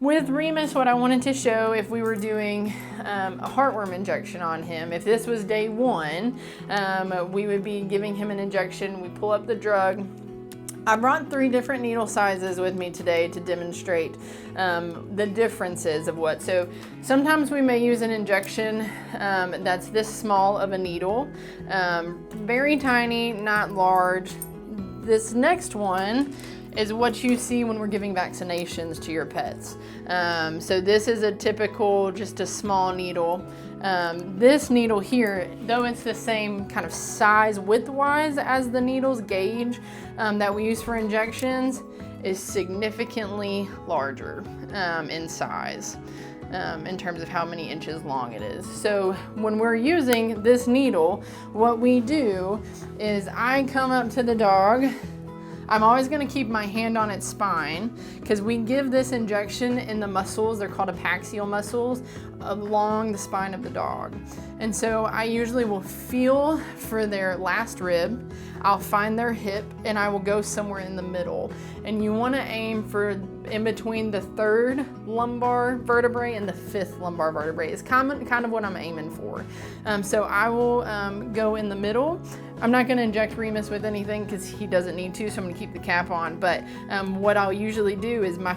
With Remus, what I wanted to show, if we were doing a heartworm injection on him, if this was day 1, we would be giving him an injection. We pull up the drug. I brought 3 different needle sizes with me today to demonstrate the differences of what. So sometimes we may use an injection that's this small of a needle, very tiny, not large. This next one is what you see when we're giving vaccinations to your pets. So this is a typical, just a small needle. This needle here, though it's the same kind of size width-wise as the needle's gauge that we use for injections, is significantly larger in size in terms of how many inches long it is. So when we're using this needle, what we do is I come up to the dog. I'm always going to keep my hand on its spine because we give this injection in the muscles, they're called epaxial muscles, along the spine of the dog. And so I usually will feel for their last rib, I'll find their hip, and I will go somewhere in the middle. And you want to aim for in between the 3rd lumbar vertebrae and the 5th lumbar vertebrae. It's kind of what I'm aiming for. So I will go in the middle. I'm not going to inject Remus with anything because he doesn't need to, so I'm going to keep the cap on. But what I'll usually do is my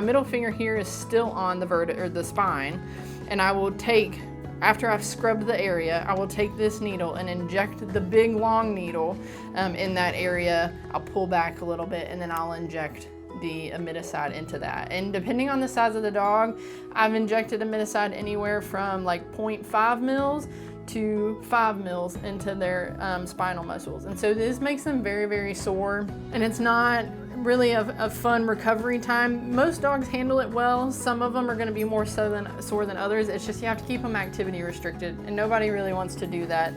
middle finger here is still on the spine, and I will take, after I've scrubbed the area, I will take this needle and inject the big long needle in that area. I'll pull back a little bit, and then I'll inject the immiticide into that. And depending on the size of the dog, I've injected immiticide anywhere from like 0.5 mils to 5 mils into their spinal muscles. And so this makes them very, very sore, and it's not really a fun recovery time. Most dogs handle it well. Some of them are going to be more sore than others. It's just you have to keep them activity restricted, and nobody really wants to do that.